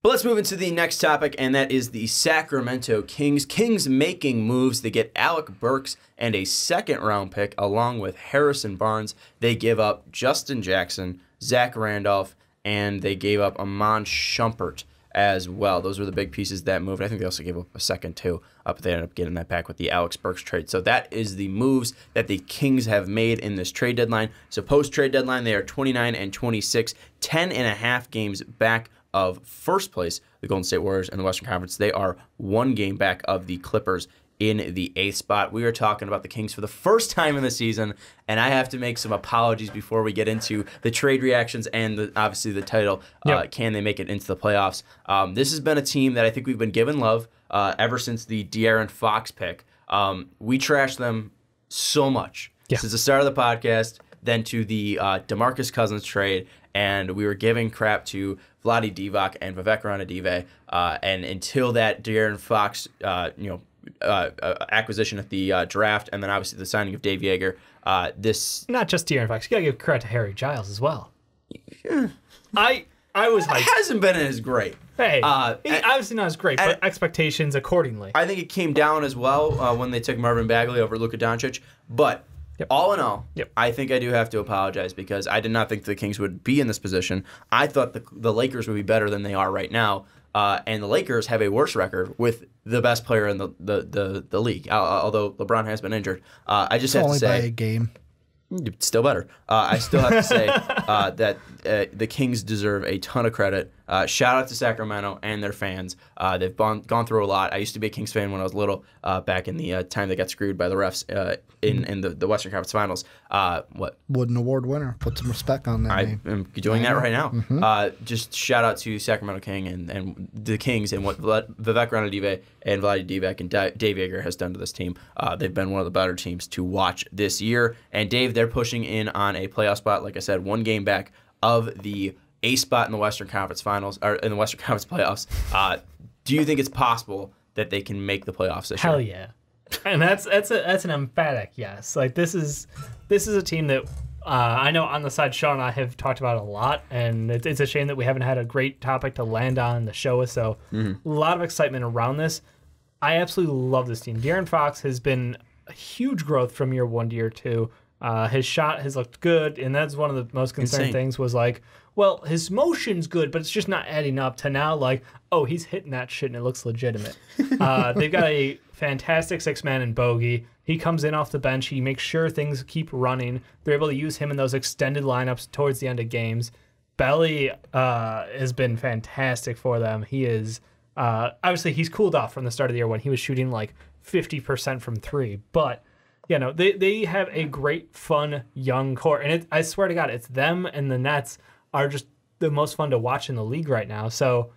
But let's move into the next topic, and that is the Sacramento Kings. Kings making moves. They get Alec Burks and a second-round pick along with Harrison Barnes. They give up Justin Jackson, Zach Randolph, and they gave up Amon Shumpert as well. Those were the big pieces that moved. I think they also gave up a second, too, but they ended up getting that back with the Alex Burks trade. So that is the moves that the Kings have made in this trade deadline. So post-trade deadline, they are 29-26, 10.5 games back of first place, the Golden State Warriors in the Western Conference. They are 1 game back of the Clippers in the 8th spot. We are talking about the Kings for the first time in the season, and I have to make some apologies before we get into the trade reactions and obviously the title. Yep. Can they make it into the playoffs? This has been a team that I think we've been given love ever since the De'Aaron Fox pick. We trashed them so much since the start of the podcast, then to the DeMarcus Cousins trade, and we were giving crap to Vlade Divac and Vivek Ranadive, and until that De'Aaron Fox, acquisition at the draft, and then obviously the signing of Dave Yeager. This not just De'Aaron Fox, you gotta give credit to Harry Giles as well. I was hyped. It hasn't been as great. Hey, obviously not as great, but expectations accordingly. I think it came down as well when they took Marvin Bagley over Luka Doncic, but. All in all, I think I do have to apologize because I did not think the Kings would be in this position. I thought the Lakers would be better than they are right now, and the Lakers have a worse record with the best player in the league, although LeBron has been injured. I just have to say... Only by a game. Still better. I still have to say that the Kings deserve a ton of credit. Shout out to Sacramento and their fans. They've gone through a lot. I used to be a Kings fan when I was little, back in the time they got screwed by the refs in the Western Conference Finals. What? Wooden Award winner. Put some respect on that name. I'm doing that right now. Mm-hmm. Just shout out to Sacramento King and the Kings and what Vivek Ranadive and Vlade Divac and Dave Yeager has done to this team. They've been one of the better teams to watch this year. And Dave, they're pushing in on a playoff spot. Like I said, 1 game back of the 8th spot in the Western Conference Finals, or in the Western Conference playoffs. Do you think it's possible that they can make the playoffs this year? Hell yeah. And that's an emphatic yes. Like this is a team that I know on the side Sean and I have talked about a lot, and it's a shame that we haven't had a great topic to land on the show. So a lot of excitement around this. I absolutely love this team. De'Aaron Fox has been a huge growth from year 1 to year 2. His shot has looked good, and that's one of the most concerning things was like, well, his motion's good, but it's just not adding up to now like, oh, he's hitting that shit and it looks legitimate. They've got a fantastic 6-man in Bogey. He comes in off the bench. He makes sure things keep running. They're able to use him in those extended lineups towards the end of games. Belly has been fantastic for them. He is, obviously he's cooled off from the start of the year when he was shooting like 50% from 3, but they have a great, fun, young core. And I swear to God, it's them and the Nets are just the most fun to watch in the league right now. So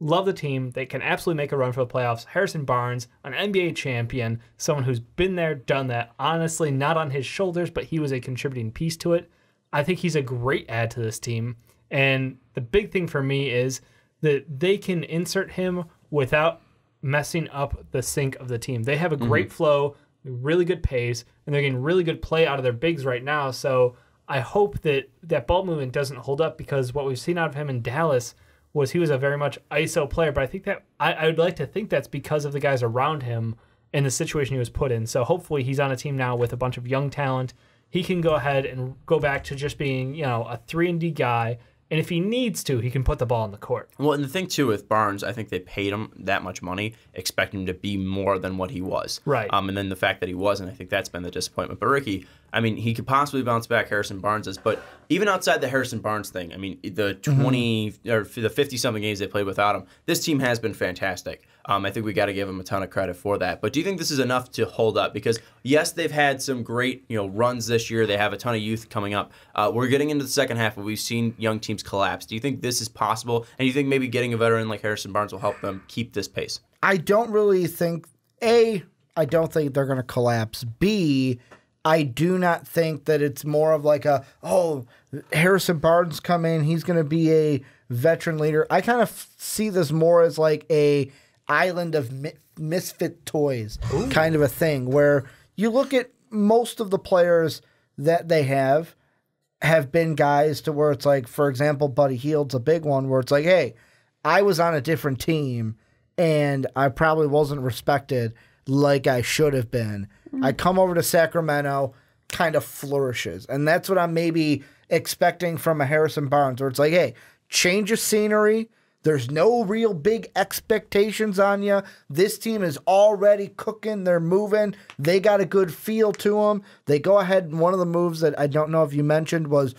love the team. They can absolutely make a run for the playoffs. Harrison Barnes, an NBA champion, someone who's been there, done that. Honestly, not on his shoulders, but he was a contributing piece to it. I think he's a great add to this team. And the big thing for me is that they can insert him without messing up the sync of the team. They have a great flow, really good pace, and they're getting really good play out of their bigs right now. So I hope that ball movement doesn't hold up, because what we've seen out of him in Dallas was he was a very much ISO player. But I think that I would like to think that's because of the guys around him and the situation he was put in. So hopefully he's on a team now with a bunch of young talent. He can go ahead and go back to just being, a 3-and-D guy. And if he needs to, he can put the ball on the court. Well, and the thing, too, with Barnes, I think they paid him that much money, expecting him to be more than what he was. Right. And then the fact that he wasn't, I think that's been the disappointment. But Ricky, I mean, he could possibly bounce back. Harrison Barnes is. But even outside the Harrison Barnes thing, I mean, the 20 or the 50-something games they played without him, this team has been fantastic. I think we got to give him a ton of credit for that. But do you think this is enough to hold up? Because, yes, they've had some great runs this year. They have a ton of youth coming up. We're getting into the second half, where we've seen young teams collapse. Do you think this is possible? And do you think maybe getting a veteran like Harrison Barnes will help them keep this pace? I don't really think, A, I don't think they're going to collapse. B, I do not think that it's more of like Harrison Barnes come in, he's going to be a veteran leader. I kind of see this more as like a island of misfit toys kind of a thing, where you look at most of the players that they have been guys to where it's like, for example, Buddy Hield's a big one, where it's like, hey, I was on a different team and I probably wasn't respected like I should have been. I come over to Sacramento, kind of flourishes. And that's what I'm maybe expecting from a Harrison Barnes, where it's like, hey, change of scenery. There's no real big expectations on you. This team is already cooking. They're moving. They got a good feel to them. They go ahead, and one of the moves that I don't know if you mentioned was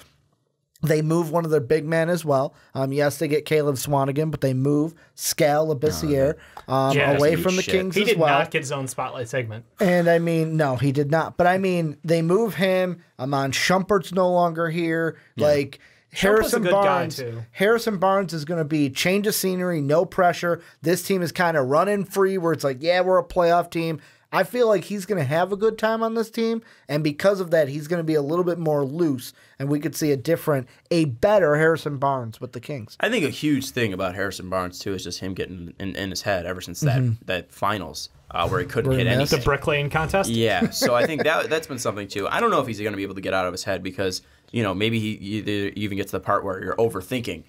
they move one of their big men as well. Yes, they get Caleb Swanigan, but they move Scal Labissiere away from the Kings as well. He did not get his own spotlight segment. And I mean, no, he did not. But I mean, they move him. Amon Shumpert's no longer here. Yeah. Like, Harrison Barnes is going to be change of scenery, no pressure. This team is kind of running free where it's like, yeah, we're a playoff team. I feel like he's going to have a good time on this team, and because of that, he's going to be a little bit more loose, and we could see a better Harrison Barnes with the Kings. I think a huge thing about Harrison Barnes, too, is just him getting in his head ever since that finals where he couldn't hit anything. The brick lane contest? Yeah, so I think that's been something, too. I don't know if he's going to be able to get out of his head because, maybe he even gets to the part where you're overthinking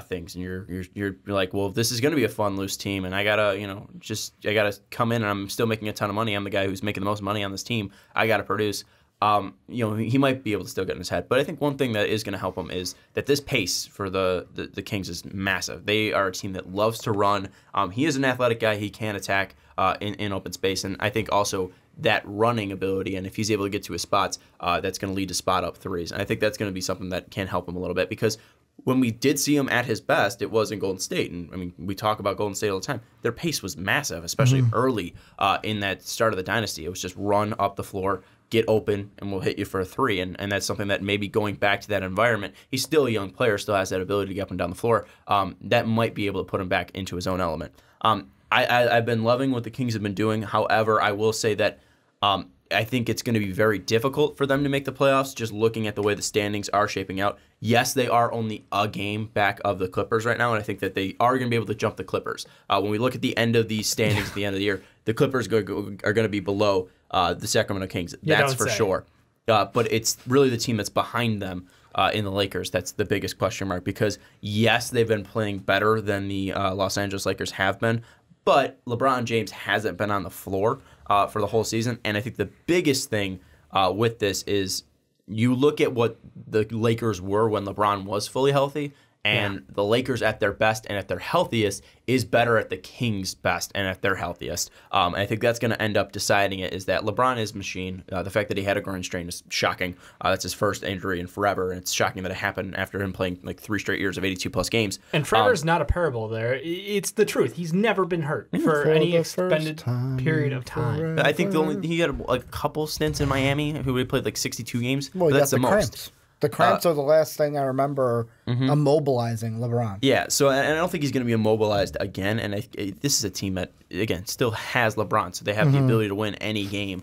things, and you're like, well, this is going to be a fun, loose team, and I gotta, I gotta come in, and I'm still making a ton of money. I'm the guy who's making the most money on this team. I gotta produce. He might be able to still get in his head, but I think one thing that is going to help him is that this pace for the Kings is massive. They are a team that loves to run. He is an athletic guy. He can attack in open space, and I think also that running ability, and if he's able to get to his spots, that's going to lead to spot-up threes. And I think that's going to be something that can help him a little bit because when we did see him at his best, it was in Golden State. And, I mean, we talk about Golden State all the time. Their pace was massive, especially early in that start of the dynasty. It was just run up the floor, get open, and we'll hit you for a three. And that's something that maybe going back to that environment, he's still a young player, still has that ability to get up and down the floor. That might be able to put him back into his own element. I've been loving what the Kings have been doing. However, I will say that I think it's going to be very difficult for them to make the playoffs, just looking at the way the standings are shaping out. Yes, they are only a game back of the Clippers right now, and I think that they are going to be able to jump the Clippers. When we look at the end of these standings at the end of the year, the Clippers are going to be below the Sacramento Kings. That's for sure. But it's really the team that's behind them in the Lakers that's the biggest question mark because, yes, they've been playing better than the Los Angeles Lakers have been, but LeBron James hasn't been on the floor for the whole season. And I think the biggest thing with this is you look at what the Lakers were when LeBron was fully healthy, and the Lakers at their best and at their healthiest is better at the Kings' best and at their healthiest. And I think that's going to end up deciding it is that LeBron is a machine. The fact that he had a groin strain is shocking. That's his first injury in forever, and it's shocking that it happened after him playing like 3 straight years of 82-plus games. And forever's not a parable there. It's the truth. He's never been hurt for any expended period of time. I think he had like a couple stints in Miami who he played like 62 games. Well, that's the most. Cramps. The cramps are the last thing I remember immobilizing LeBron. Yeah, so and I don't think he's going to be immobilized again. And this is a team that, again, still has LeBron, so they have the ability to win any game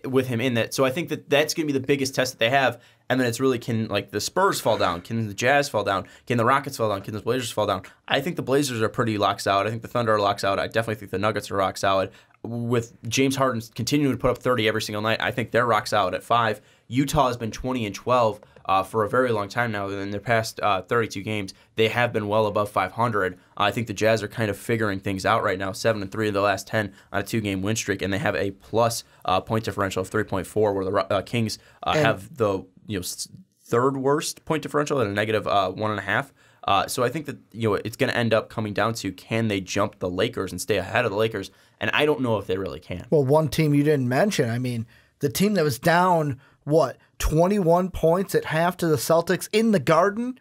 with him in that. So I think that that's going to be the biggest test that they have. And then it's really, can like the Spurs fall down? Can the Jazz fall down? Can the Rockets fall down? Can the Blazers fall down? I think the Blazers are pretty locked out. I think the Thunder are locked out. I definitely think the Nuggets are rock solid. With James Harden continuing to put up 30 every single night, I think they're rock solid at 5. Utah has been 20-12 for a very long time now. In their past 32 games, they have been well above 500. I think the Jazz are kind of figuring things out right now. 7-3 of the last 10 on a 2-game win streak, and they have a plus point differential of 3.4, where the Kings have the third worst point differential at a negative 1.5. So I think that it's going to end up coming down to, can they jump the Lakers and stay ahead of the Lakers? And I don't know if they really can. Well, one team you didn't mention, I mean, the team that was down, 21 points at half to the Celtics in the Garden,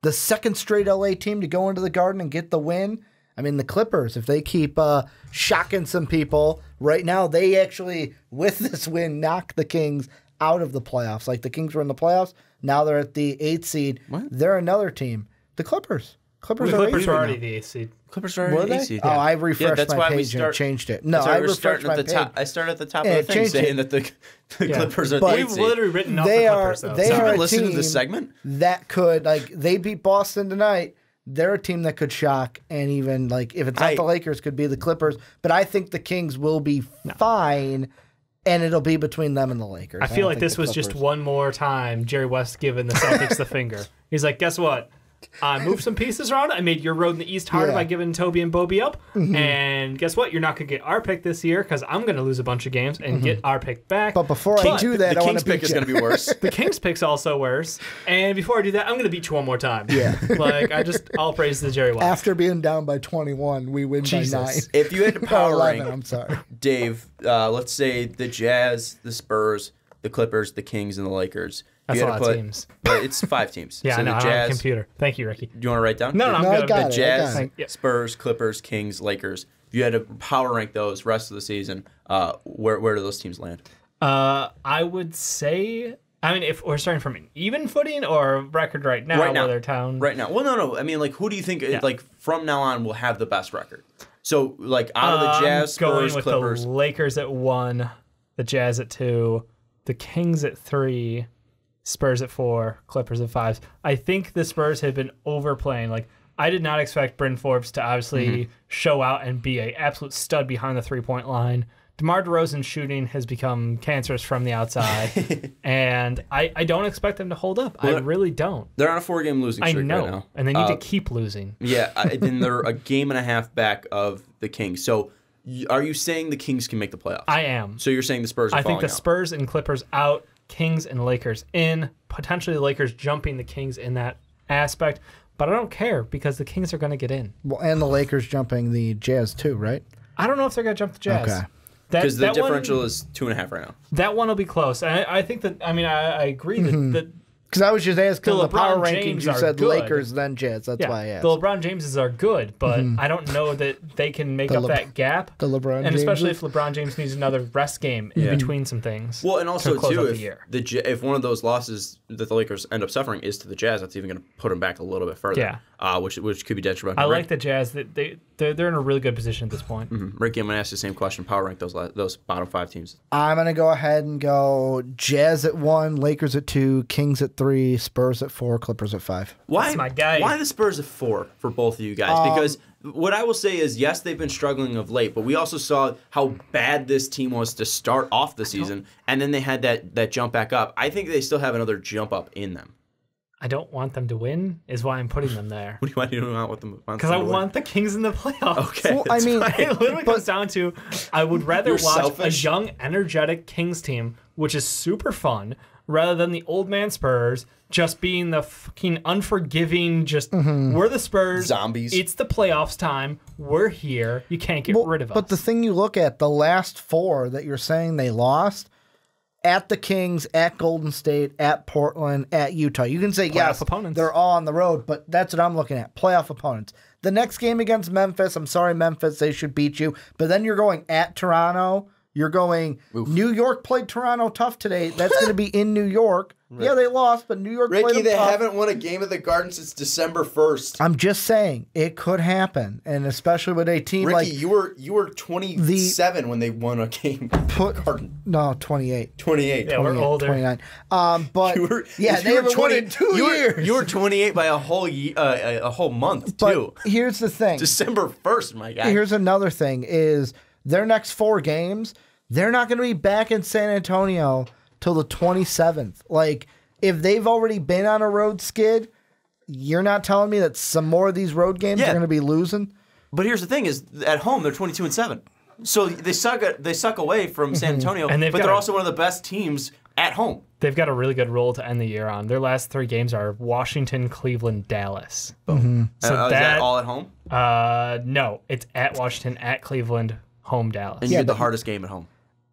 the second straight LA team to go into the Garden and get the win. I mean, the Clippers, if they keep shocking some people, right now they actually, with this win, knock the Kings out of the playoffs. Like the Kings were in the playoffs, now they're at the 8th seed. What? They're another team. The Clippers. Clippers are already the 8th seed. Clippers are already the 8th seed. Oh, I refreshed my page and changed it. No, I refreshed my page. I started at the top of the thing saying that the Clippers are the 8th seed. We've literally written off the Clippers, though. They are a listening team to this segment that could, they beat Boston tonight. They're a team that could shock, and even, if it's not the Lakers, could be the Clippers. But I think the Kings will be fine, and it'll be between them and the Lakers. I feel like this was just one more time Jerry West giving the Celtics the finger. He's like, guess what? I moved some pieces around. I made your road in the East harder by giving Toby and Bobby up. And guess what? You're not going to get our pick this year because I'm going to lose a bunch of games and get our pick back. But before I do that, the I want Kings to pick is going to be worse. The Kings pick's also worse. And before I do that, I'm going to beat you one more time. Yeah. Like, all praise to Jerry West. After being down by 21, we win by 9. If you had to power 11, rank, I'm sorry. Dave, let's say the Jazz, the Spurs, the Clippers, the Kings, and the Lakers. That's you a had lot to of teams. But it's 5 teams. Yeah, so I know. the I'm Jazz, on a computer. Thank you, Ricky. Do you want to write down? No, I'm No, I good. got The it. Jazz, Yep. Spurs, Clippers, Kings, Lakers. If you had to power rank those rest of the season, where do those teams land? I would say, I mean, if we're starting from an even footing or record right now, Right now. where their town. Right now. Well, no. I mean, like, who do you think, like, from now on will have the best record? So, like, out of the Jazz, I'm going Spurs, with Clippers. the Lakers at 1, the Jazz at 2, the Kings at 3, Spurs at 4, Clippers at 5. I think the Spurs have been overplaying. Like, I did not expect Bryn Forbes to obviously show out and be an absolute stud behind the three-point line. DeMar DeRozan's shooting has become cancerous from the outside, and I don't expect them to hold up. I really don't. They're on a 4-game losing streak I know, right now. and they need to keep losing. Yeah, then they're a game and a half back of the Kings. So, are you saying the Kings can make the playoffs? I am. So you're saying the Spurs are I think the falling out. Spurs and Clippers out, Kings and Lakers in, potentially the Lakers jumping the Kings in that aspect, but I don't care because the Kings are going to get in. Well, and the Lakers jumping the Jazz too, right? I don't know if they're going to jump the Jazz. Okay. Because the differential is 2.5 right now. That one will be close. I think that, I mean, I agree that Because I was just asking The the power LeBron rankings. James You are said good. Lakers, then Jazz. That's why I the asked. LeBron Jameses are good, but I don't know that they can make up that gap. The LeBron and especially Jameses? if LeBron James needs another rest game in between some things. Well, and also, to close too, out the year. if one of those losses that the Lakers end up suffering is to the Jazz, that's even going to put them back a little bit further. Yeah. Which could be detrimental. I like the Jazz. They're in a really good position at this point. Ricky, I'm going to ask you the same question. Power rank those bottom 5 teams. I'm going to go ahead and go Jazz at 1, Lakers at 2, Kings at 3, Spurs at 4, Clippers at 5. Why, That's my guy. Why the Spurs at 4 for both of you guys? Because what I will say is, yes, they've been struggling of late, but we also saw how bad this team was to start off the season, and then they had that jump back up. I think they still have another jump up in them. I don't want them to win, is why I'm putting them there. What do you want with them? Because I want the Kings in the playoffs. Okay. Well, I mean, that's It literally comes down to I would rather You're watch selfish. a young, energetic Kings team, which is super fun, rather than the old man Spurs just being the fucking unforgiving, just we're the Spurs. Zombies. It's the playoffs time. We're here. You can't get rid of us. But the thing you look at, the last 4 that you're saying they lost, at the Kings, at Golden State, at Portland, at Utah. You can say, yes, opponents. they're all on the road, but that's what I'm looking at, playoff opponents. The next game against Memphis, I'm sorry, Memphis, they should beat you. But then you're going at Toronto. You're going, New York played Toronto tough today. That's going to be in New York. Right. Yeah, they lost, but New York played them tough. haven't won a game at the Garden since December 1st. I'm just saying, it could happen. And especially with a team Ricky, like... you were 27 when they won a game. No, 28. 28. Yeah, we're 28, older. 29. But You were, yeah, if they you were haven't won in 2 years. You were 28 by a whole month But too. here's the thing. December 1st, my guy. Here's another thing is their next 4 games, they're not going to be back in San Antonio till the 27th. Like, if they've already been on a road skid, you're not telling me that some more of these road games are going to be losing? But here's the thing: is at home they're 22-7, so they suck away from San Antonio, And but they're also one of the best teams at home. They've got a really good role to end the year on. Their last 3 games are Washington, Cleveland, Dallas. So is that all at home? No, it's at Washington, at Cleveland, home Dallas. And you get the hardest game at home.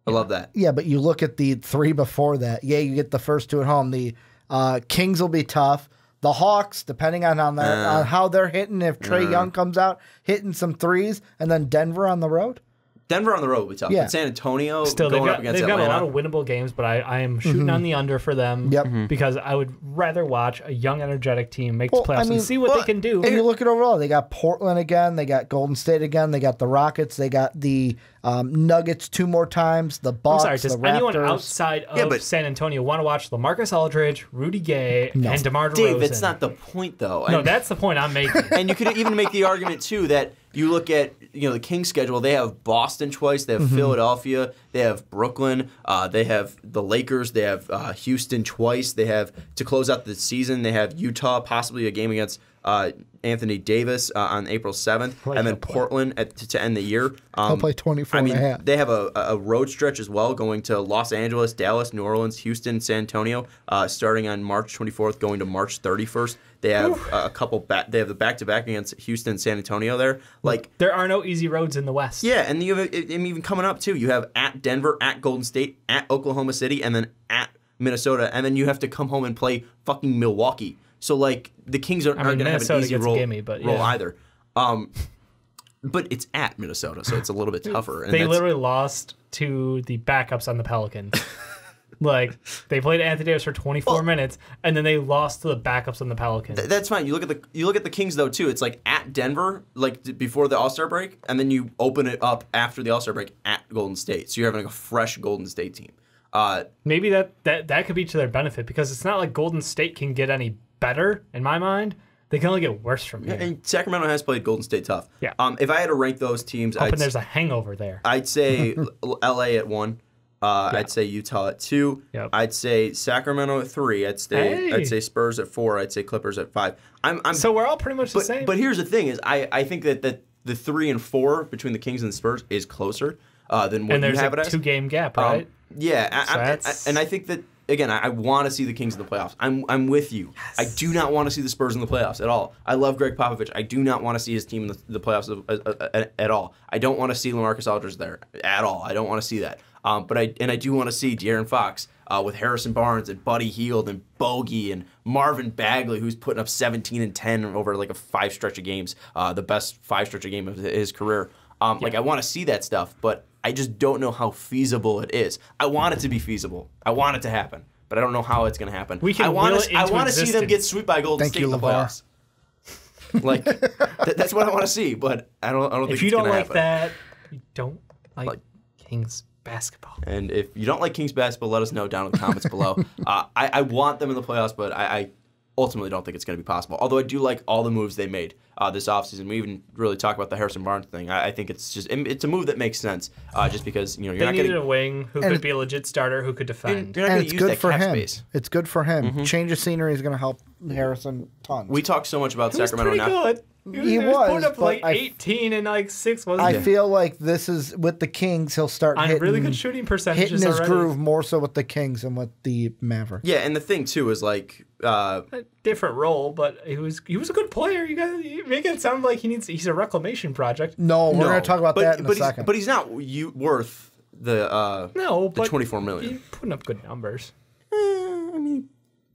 I love that. Yeah, but you look at the 3 before that. Yeah, you get the first 2 at home. The Kings will be tough. The Hawks, depending on how they're hitting, if Trae Young comes out, hitting some threes, and then Denver on the road. Denver on the road will be tough. Yeah. But San Antonio Still, going up against they've got Atlanta. a lot of winnable games, but I am shooting on the under for them because I would rather watch a young, energetic team make the playoffs and see what they can do. And you look at overall, they got Portland again, they got Golden State again, they got the Rockets, they got the Nuggets 2 more times, the Bucks, I'm sorry, does the anyone Raptors. outside of San Antonio want to watch LaMarcus Aldridge, Rudy Gay, and DeMar DeRozan? Dave, it's not the point, though. No, that's the point I'm making. And you could even make the argument, too, that you look at the Kings' schedule. They have Boston twice. They have Philadelphia. They have Brooklyn. They have the Lakers. They have Houston twice. They have, to close out the season, they have Utah, possibly a game against Anthony Davis on April 7th, and then Portland to end the year. He'll play 24 and a half. They have a road stretch as well, going to Los Angeles, Dallas, New Orleans, Houston, San Antonio, starting on March 24th, going to March 31st. They have a couple. They have the back-to-back against Houston and San Antonio there. Like, there are no easy roads in the West. Yeah, and you have even coming up too. You have at Denver, at Golden State, at Oklahoma City, and then at Minnesota, and then you have to come home and play fucking Milwaukee. So, like, the Kings aren't going to have an easy role either. But it's at Minnesota, so it's a little bit tougher. And they literally lost to the backups on the Pelicans. Like, they played Anthony Davis for 24 minutes, and then they lost to the backups on the Pelicans. That's fine. You look at the Kings, though, too. It's like at Denver, like before the All-Star break, and then you open it up after the All-Star break at Golden State. So you're having a fresh Golden State team. Maybe that could be to their benefit, because it's not like Golden State can get any better, in my mind. They can only get worse from here. And Sacramento has played Golden State tough. Yeah. If I had to rank those teams, there's a hangover there. I'd say LA at 1. I'd say Utah at 2. Yep. I'd say Sacramento at 3. I'd say Spurs at 4. I'd say Clippers at 5. So we're all pretty much the same. But here's the thing: is I think that the 3 and 4 between the Kings and the Spurs is closer than what you have it as. And there's a 2-game gap, right? Yeah, and I think that. Again, I want to see the Kings in the playoffs. I'm with you. Yes. I do not want to see the Spurs in the playoffs at all. I love Greg Popovich. I do not want to see his team in the playoffs at all. I don't want to see LaMarcus Aldridge there at all. I don't want to see that. But I do want to see De'Aaron Fox with Harrison Barnes and Buddy Hield and Bogey and Marvin Bagley, who's putting up 17 and 10 over like a 5 stretch of games, the best 5 stretch of game of his career. Like, I want to see that stuff, but I just don't know how feasible it is. I want it to be feasible. I want it to happen, but I don't know how it's going to happen. I want to see them get swept by Golden State in the playoffs. Like, that's what I want to see, but I don't think it's going to happen. If you don't like that, you don't like Kings basketball. And if you don't like Kings basketball, let us know down in the comments below. I want them in the playoffs, but I ultimately don't think it's going to be possible. Although I do like all the moves they made this offseason. We even really talk about the Harrison Barnes thing. I think it's a move that makes sense just because you're not getting a wing who could be a legit starter who could defend. You're not going to use that cap space. It's good for him. Mm-hmm. Change of scenery is going to help Harrison tons. We talk so much about Sacramento now. Good. He was putting up like 18 and like 6. I feel like this is with the Kings. He'll start hitting really good shooting percentages. Hitting his groove more so with the Kings than with the Mavericks. Yeah, and the thing too is like a different role, but he was a good player. You make it sound like he's a reclamation project. No, we're going to talk about that in a second. But he's not worth the $24 million. He's putting up good numbers. I mean,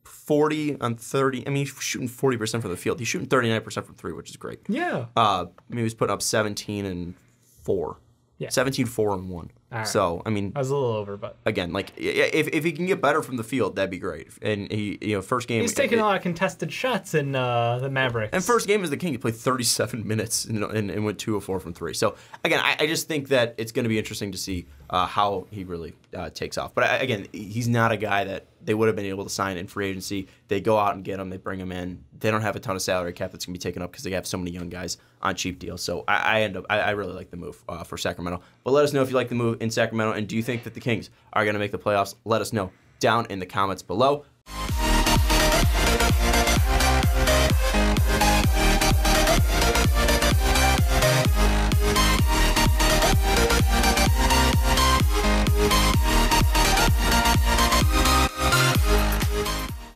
40 on 30. I mean, he's shooting 40% from the field. He's shooting 39% from 3, which is great. Yeah. I mean, he was putting up 17 and 4. Yeah. 17, 4, and 1. Right. So, I mean, I was a little over, but again, like if he can get better from the field, that'd be great. And he, first game, he's taking a lot of contested shots in the Mavericks. And first game as the King, he played 37 minutes and went 2 of 4 from 3. So again, I just think that it's going to be interesting to see how he really takes off. But again, he's not a guy that they would have been able to sign in free agency. They go out and get him. They bring him in. They don't have a ton of salary cap that's going to be taken up because they have so many young guys on cheap deals. So I really like the move for Sacramento. But let us know if you like the move in Sacramento, and do you think that the Kings are going to make the playoffs? Let us know down in the comments below.